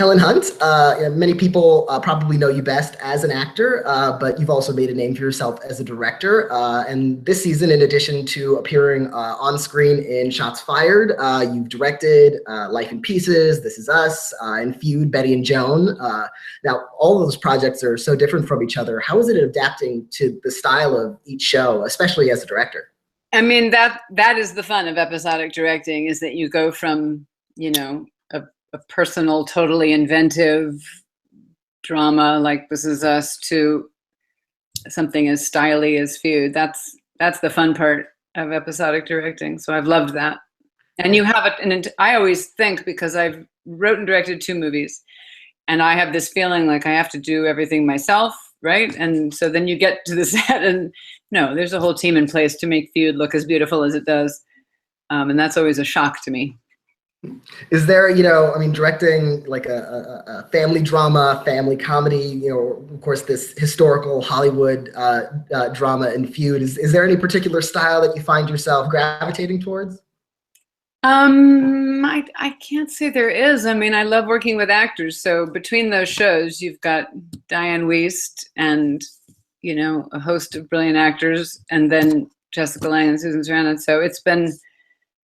Helen Hunt, many people probably know you best as an actor, but you've also made a name for yourself as a director. And this season, in addition to appearing on screen in Shots Fired, you've directed Life in Pieces, This Is Us, and Feud, Betty and Joan. Now, all of those projects are so different from each other. How is it adapting to the style of each show, especially as a director? I mean, that is the fun of episodic directing, is that you go from, a personal, totally inventive drama like This Is Us to something as stylish as Feud. That's the fun part of episodic directing. So I've loved that. And you have it, and I always think, because I've wrote and directed 2 movies, and I have this feeling like I have to do everything myself, right? And so then you get to the set, and no, there's a whole team in place to make Feud look as beautiful as it does. And that's always a shock to me. Is there, directing like a family drama, family comedy, of course, this historical Hollywood drama and Feud, is there any particular style that you find yourself gravitating towards? I can't say there is. I mean, I love working with actors. So between those shows, you've got Diane Wiest and, a host of brilliant actors, and then Jessica Lange and Susan Sarandon. So it's been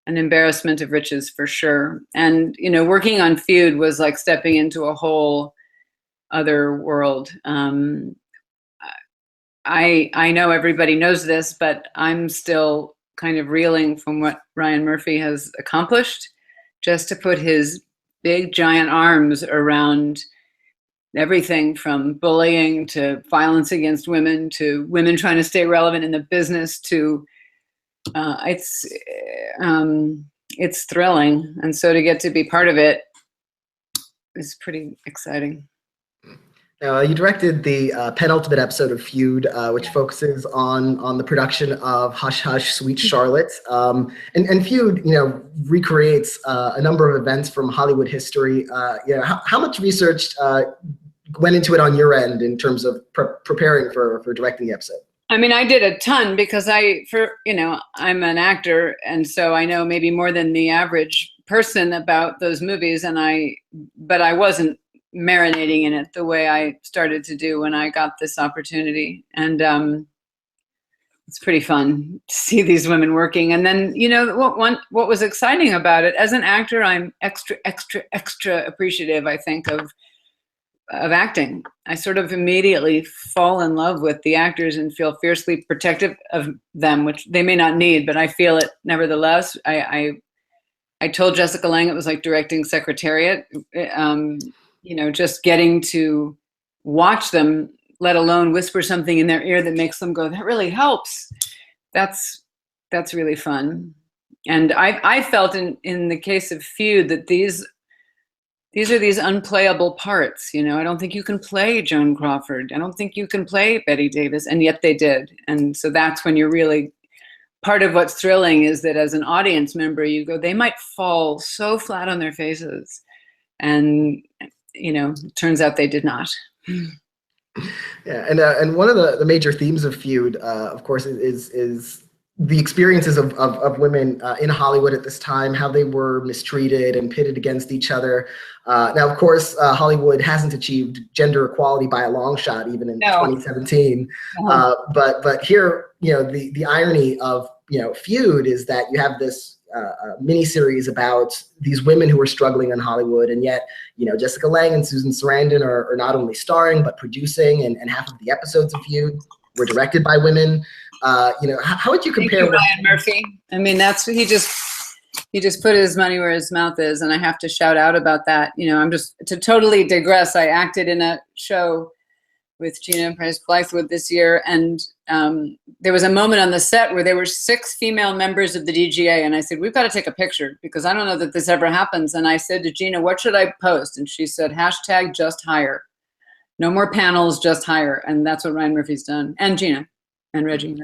an embarrassment of riches for sure. And, working on Feud was like stepping into a whole other world. I know everybody knows this, but I'm still kind of reeling from what Ryan Murphy has accomplished, just to put his big giant arms around everything from bullying to violence against women to women trying to stay relevant in the business to it's thrilling, and so to get to be part of it is pretty exciting. You directed the penultimate episode of Feud, which focuses on the production of Hush Hush, Sweet Charlotte, and Feud, recreates a number of events from Hollywood history. How much research went into it on your end in terms of preparing for directing the episode? I mean, I did a ton because I'm an actor, and so I know maybe more than the average person about those movies, but I wasn't marinating in it the way I started to do when I got this opportunity. And it's pretty fun to see these women working. And then, what was exciting about it, as an actor, I'm extra appreciative, I think, of acting. I sort of immediately fall in love with the actors and feel fiercely protective of them, which they may not need, but I feel it nevertheless. I told Jessica Lange it was like directing Secretariat, just getting to watch them, let alone whisper something in their ear that makes them go, that really helps. That's really fun. And I felt in the case of Feud that these are these unplayable parts. I don't think you can play Joan Crawford. I don't think you can play Betty Davis, and yet they did. And so that's when you're really, part of what's thrilling is that as an audience member, you go, they might fall so flat on their faces. And, it turns out they did not. Yeah, and one of the major themes of Feud, of course, is the experiences of women in Hollywood at this time, how they were mistreated and pitted against each other. Now, of course, Hollywood hasn't achieved gender equality by a long shot, even in 2017. But here, the irony of Feud is that you have this miniseries about these women who are struggling in Hollywood, and yet Jessica Lange and Susan Sarandon are not only starring but producing, and half of the episodes of Feud were directed by women. How would you compare? Thank you, Ryan Murphy. I mean, he just put his money where his mouth is, and I have to shout out about that. I'm just, to totally digress, I acted in a show with Gina Price Blythewood this year, and there was a moment on the set where there were 6 female members of the DGA, and I said, we've got to take a picture because I don't know that this ever happens. And I said to Gina, what should I post? And she said, #JustHire. No more panels, just hire. And that's what Ryan Murphy's done, and Gina and Reggie.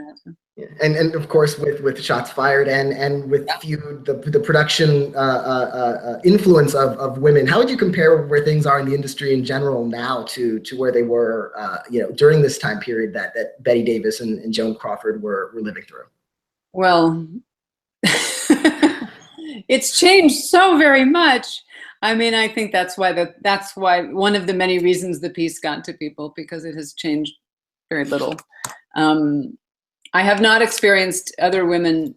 Yeah. And of course with Shots Fired and with Feud, the production influence of women. How would you compare where things are in the industry in general now to where they were during this time period that Betty Davis and Joan Crawford were living through? Well, it's changed so very much. I mean, I think that's why one of the many reasons the piece got to people, because it has changed very little. I have not experienced other women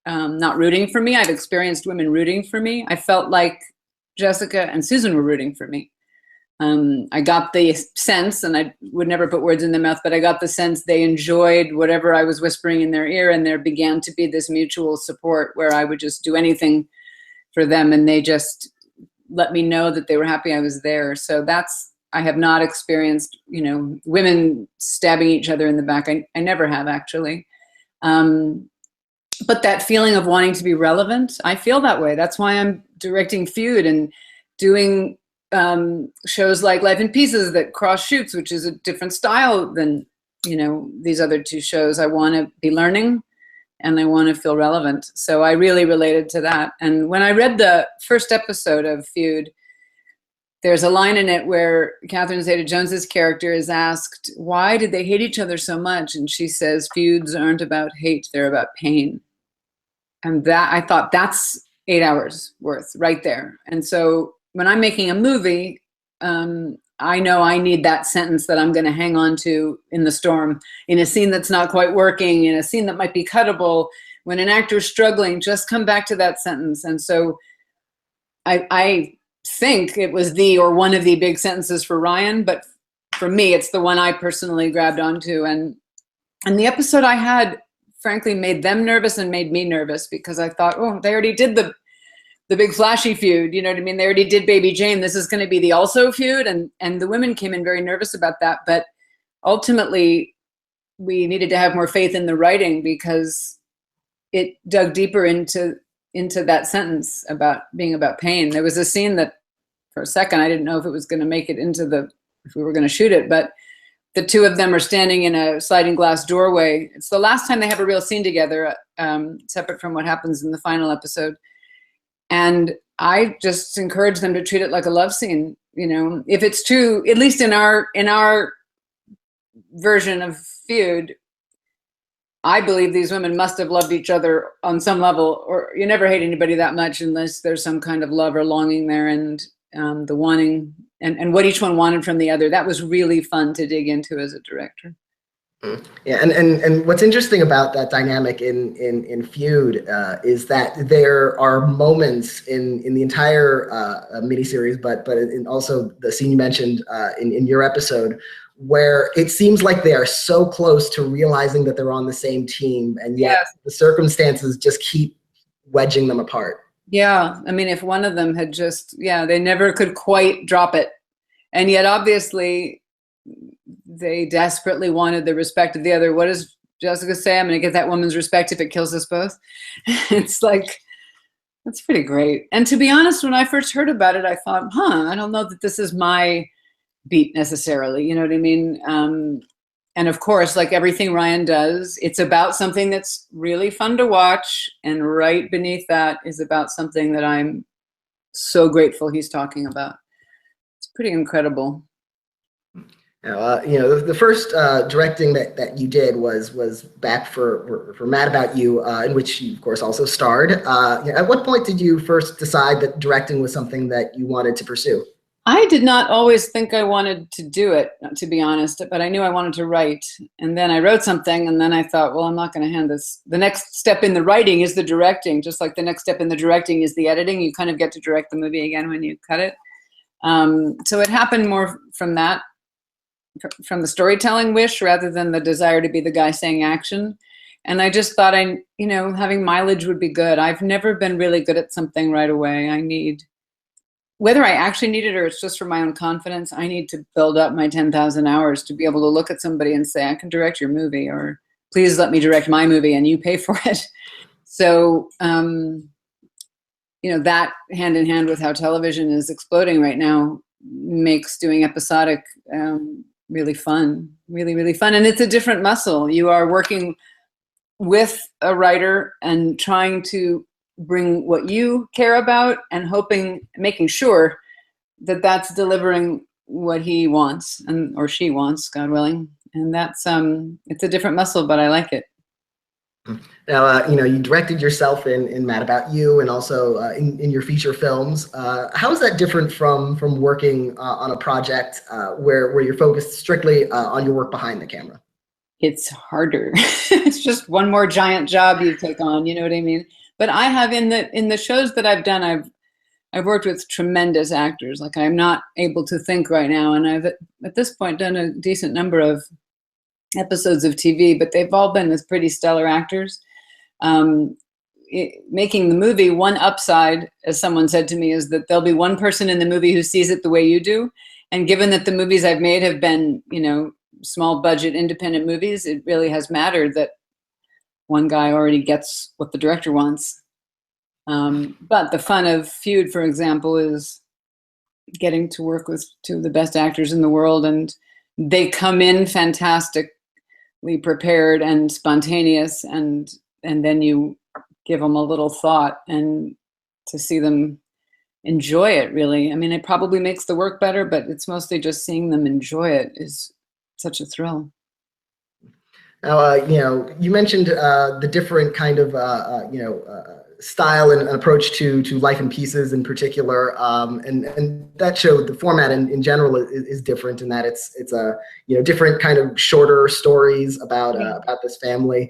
not rooting for me. I've experienced women rooting for me. I felt like Jessica and Susan were rooting for me. I got the sense, and I would never put words in their mouth, but I got the sense they enjoyed whatever I was whispering in their ear, and there began to be this mutual support where I would just do anything for them, and they just let me know that they were happy I was there. So I have not experienced, women stabbing each other in the back. I never have, actually. But that feeling of wanting to be relevant, I feel that way. That's why I'm directing Feud and doing shows like Life in Pieces that cross shoots, which is a different style than, these other two shows. I want to be learning and I want to feel relevant. So I really related to that. And when I read the first episode of Feud, there's a line in it where Catherine Zeta-Jones's character is asked, why did they hate each other so much? And she says, feuds aren't about hate, they're about pain. And that, I thought, that's 8 hours worth right there. And so when I'm making a movie, I know I need that sentence that I'm going to hang on to in the storm, in a scene that's not quite working, in a scene that might be cuttable. When an actor's struggling, just come back to that sentence. And so I think it was one of the big sentences for Ryan, but for me, it's the one I personally grabbed onto. And the episode I had, frankly, made them nervous and made me nervous, because I thought, oh, they already did the big flashy feud, you know what I mean? They already did Baby Jane. This is going to be the also feud. And the women came in very nervous about that. But ultimately, we needed to have more faith in the writing, because it dug deeper into that sentence about being about pain. There was a scene that, for a second, I didn't know if it was going to make it if we were going to shoot it, but the two of them are standing in a sliding glass doorway. It's the last time they have a real scene together, separate from what happens in the final episode. And I just encourage them to treat it like a love scene. If it's true, at least in our version of Feud, I believe these women must have loved each other on some level, or you never hate anybody that much unless there's some kind of love or longing there, and the wanting and what each one wanted from the other. That was really fun to dig into as a director. Yeah, and what's interesting about that dynamic in Feud is that there are moments in the entire miniseries, but also the scene you mentioned in your episode, where it seems like they are so close to realizing that they're on the same team, and yet Yes. the circumstances just keep wedging them apart. Yeah, I mean, if one of them had they never could quite drop it. And yet, obviously, they desperately wanted the respect of the other. What does Jessica say? I'm going to get that woman's respect if it kills us both. It's like, that's pretty great. And to be honest, when I first heard about it, I thought, I don't know that this is my beat necessarily. You know what I mean? And of course, like everything Ryan does, it's about something that's really fun to watch. And right beneath that is about something that I'm so grateful he's talking about. It's pretty incredible. The first directing that you did was back for Mad About You, in which you, of course, also starred. At what point did you first decide that directing was something that you wanted to pursue? I did not always think I wanted to do it, to be honest, but I knew I wanted to write. And then I wrote something, and then I thought, well, I'm not going to hand this. The next step in the writing is the directing, just like the next step in the directing is the editing. You kind of get to direct the movie again when you cut it. So it happened more from that, from the storytelling wish rather than the desire to be the guy saying action. And I just thought having mileage would be good. I've never been really good at something right away. Whether I actually need it or it's just for my own confidence, I need to build up my 10,000 hours to be able to look at somebody and say, I can direct your movie, or please let me direct my movie and you pay for it. So, that hand in hand with how television is exploding right now makes doing episodic really fun, really, really fun. And it's a different muscle. You are working with a writer and trying to bring what you care about and making sure that that's delivering what he wants or she wants, God willing. And that's, it's a different muscle, but I like it. Now, you directed yourself in Mad About You and also in your feature films. How is that different from working on a project where you're focused strictly on your work behind the camera? It's harder. It's just one more giant job you take on, you know what I mean? But I have in the shows that I've done, I've worked with tremendous actors. Like I'm not able to think right now, and I've at this point done a decent number of episodes of TV, but they've all been with pretty stellar actors. Making the movie, one upside, as someone said to me, is that there'll be one person in the movie who sees it the way you do. And given that the movies I've made have been, small budget independent movies, it really has mattered that one guy already gets what the director wants. But the fun of Feud, for example, is getting to work with two of the best actors in the world, and they come in fantastically prepared and spontaneous, and then you give them a little thought, and to see them enjoy it, really. I mean, it probably makes the work better, but it's mostly just seeing them enjoy it is such a thrill. Now, you mentioned the different kind of, style and approach to Life in Pieces in particular, and that show, the format in general is different in that it's a different kind of shorter stories about this family.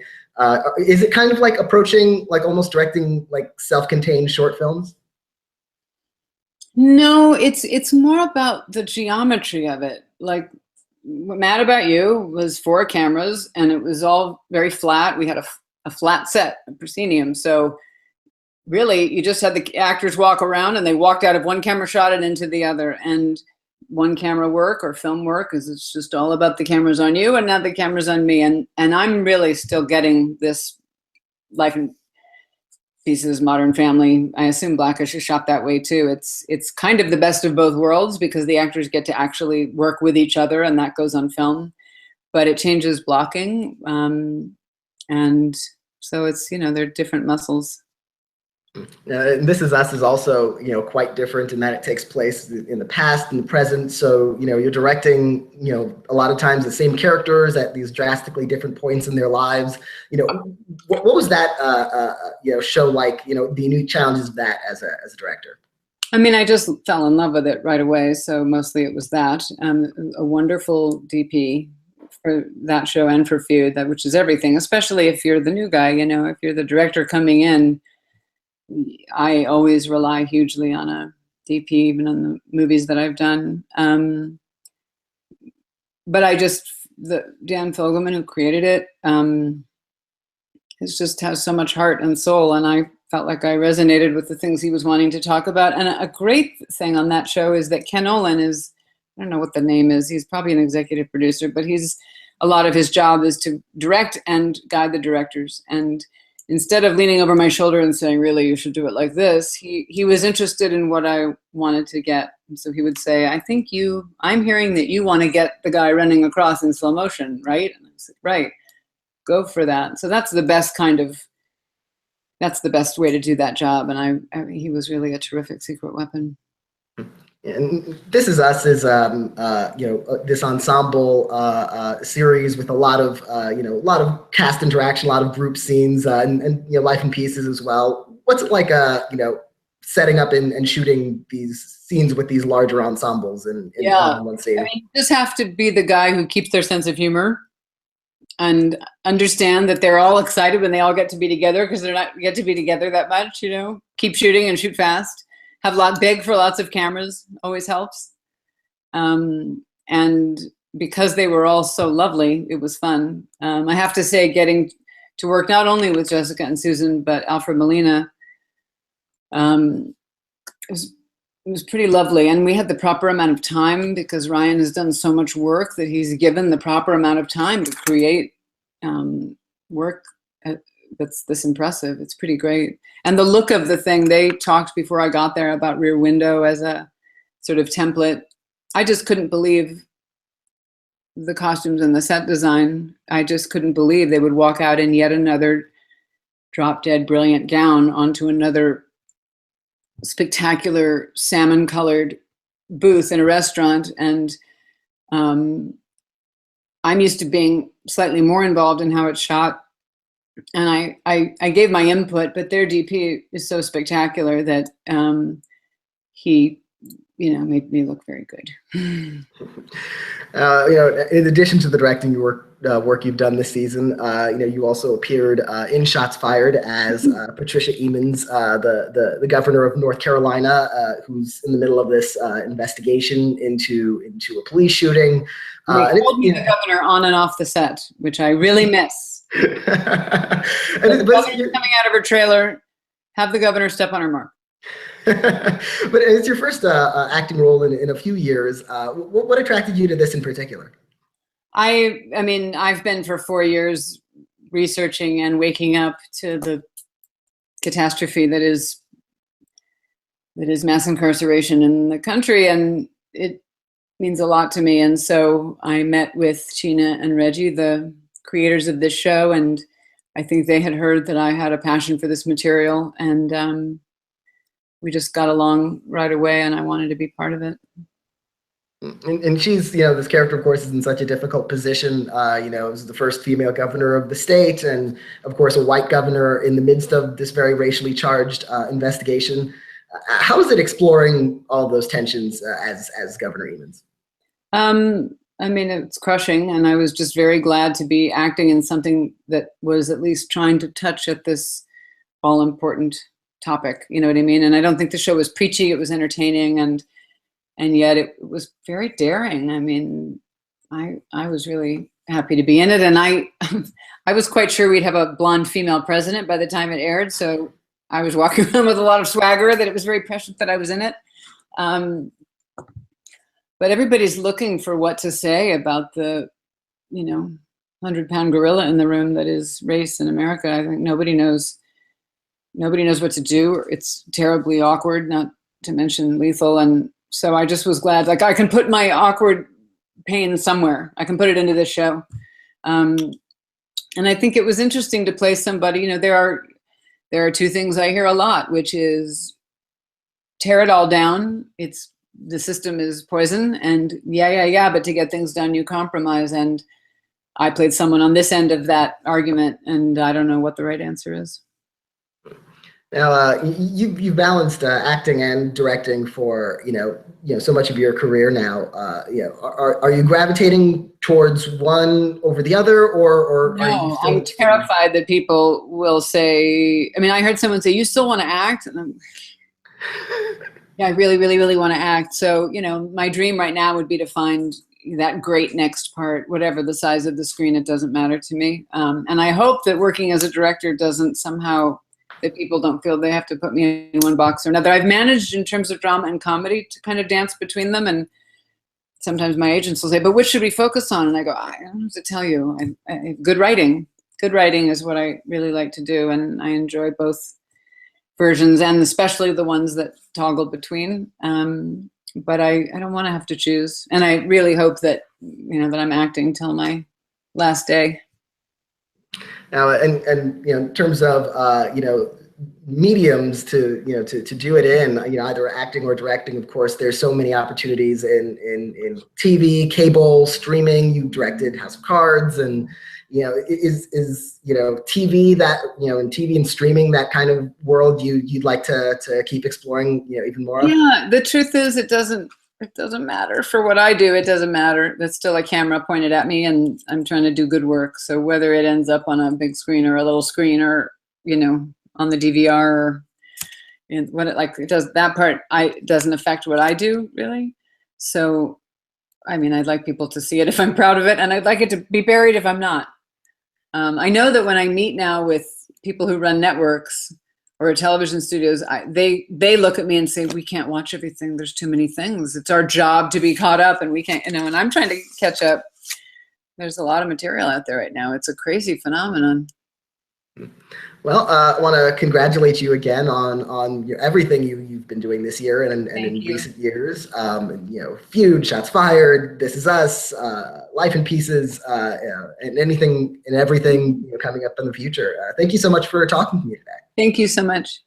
Is it kind of like approaching like almost directing like self-contained short films? No, it's more about the geometry of it. Like Mad About You was 4 cameras, and it was all very flat. We had a flat set, a proscenium. So really, you just had the actors walk around, and they walked out of one camera shot and into the other. And one camera work or film work is it's just all about the cameras on you, and now the cameras on me. And I'm really still getting this Life in Pieces, Modern Family. I assume Blackish is shot that way too. It's kind of the best of both worlds because the actors get to actually work with each other, and that goes on film. But it changes blocking, and so it's they're different muscles. And This Is Us is also, quite different in that it takes place in the past and the present. So, you're directing, a lot of times the same characters at these drastically different points in their lives. What was that, show like? The unique challenges of that as a director. I mean, I just fell in love with it right away. So mostly it was that. A wonderful DP for that show and for Feud, which is everything, especially if you're the new guy, if you're the director coming in. I always rely hugely on a DP, even on the movies that I've done. But Dan Fogelman, who created it, just has so much heart and soul, and I felt like I resonated with the things he was wanting to talk about. And a great thing on that show is that Ken Olin is, I don't know what the name is, he's probably an executive producer, but a lot of his job is to direct and guide the directors. And instead of leaning over my shoulder and saying, really, you should do it like this, he was interested in what I wanted to get. And so he would say, I'm hearing that you want to get the guy running across in slow motion, right? And I said, right, go for that. So that's the best way to do that job. And he was really a terrific secret weapon. And This Is Us is this ensemble series with a lot of cast interaction, a lot of group scenes, and Life in Pieces as well. What's it like setting up and shooting these scenes with these larger ensembles in one scene? I mean, you just have to be the guy who keeps their sense of humor and understand that they're all excited when they all get to be together, because they're not get to be together that much. Keep shooting and shoot fast. Beg for lots of cameras always helps. And because they were all so lovely, it was fun. I have to say, getting to work not only with Jessica and Susan, but Alfred Molina, it was pretty lovely. And we had the proper amount of time because Ryan has done so much work that he's given the proper amount of time to create work that's this impressive. It's pretty great. And the look of the thing, they talked before I got there about Rear Window as a sort of template. I just couldn't believe the costumes and the set design. I just couldn't believe they would walk out in yet another drop dead brilliant gown onto another spectacular salmon colored booth in a restaurant. And I'm used to being slightly more involved in how it's shot I gave my input, but their DP is so spectacular that he, made me look very good. In addition to the directing work you've done this season, you also appeared in Shots Fired as Patricia Emons, the governor of North Carolina, who's in the middle of this investigation into a police shooting. They called me the governor on and off the set, which I really miss. The governor coming out of her trailer, have the governor step on her mark. But it's your first acting role in a few years. What attracted you to this in particular? I mean, I've been for 4 years researching and waking up to the catastrophe that is mass incarceration in the country, and it means a lot to me. And so I met with Sheena and Reggie, the creators of this show, and I think they had heard that I had a passion for this material, and we just got along right away, and I wanted to be part of it. And she's, this character, of course, is in such a difficult position. As the first female governor of the state, and of course, a white governor in the midst of this very racially charged investigation. How is it exploring all those tensions as Governor Emons? I mean, it's crushing, and I was just very glad to be acting in something that was at least trying to touch at this all-important topic. You know what I mean? And I don't think the show was preachy. It was entertaining, and yet it was very daring. I mean, I was really happy to be in it, and I was quite sure we'd have a blonde female president by the time it aired. So I was walking around with a lot of swagger that it was very precious that I was in it. But everybody's looking for what to say about the, 100-pound gorilla in the room that is race in America. I think nobody knows what to do. It's terribly awkward, not to mention lethal. And so I just was glad, like, I can put my awkward pain somewhere. I can put it into this show. And I think it was interesting to play somebody, there are two things I hear a lot, which is tear it all down. The system is poison, and but to get things done, you compromise. And I played someone on this end of that argument, and I don't know what the right answer is. Now, you've balanced acting and directing for so much of your career now. Are you gravitating towards one over the other, or no? Are you still I'm terrified that people will say. I mean, I heard someone say, "You still want to act?" And I'm, yeah, I really, really, really want to act. So my dream right now would be to find that great next part, whatever the size of the screen. It doesn't matter to me. And I hope that working as a director doesn't somehow, that people don't feel they have to put me in one box or another. I've managed in terms of drama and comedy to kind of dance between them. And sometimes my agents will say, "But which should we focus on?" And I go, "I don't know what to tell you. Good writing. Good writing is what I really like to do. And I enjoy both versions, and especially the ones that toggle between. But I don't want to have to choose. And I really hope that, that I'm acting till my last day. Now, and in terms of mediums to do it in, either acting or directing, of course, there's so many opportunities in TV, cable, streaming. You directed House of Cards, and is TV that in TV and streaming, that kind of world you'd like to keep exploring even more? Yeah, the truth is it doesn't matter for what I do. It doesn't matter. There's still a camera pointed at me, and I'm trying to do good work. So whether it ends up on a big screen or a little screen, or on the DVR, or it does, that part doesn't affect what I do really. So I mean, I'd like people to see it if I'm proud of it, and I'd like it to be buried if I'm not. I know that when I meet now with people who run networks or television studios, they look at me and say, "We can't watch everything. There's too many things. It's our job to be caught up, and we can't." And I'm trying to catch up. There's a lot of material out there right now. It's a crazy phenomenon. Well, I want to congratulate you again on everything you've been doing this year and in recent years. Feud, Shots Fired, This Is Us, Life in Pieces, and anything and everything coming up in the future. Thank you so much for talking to me today. Thank you so much.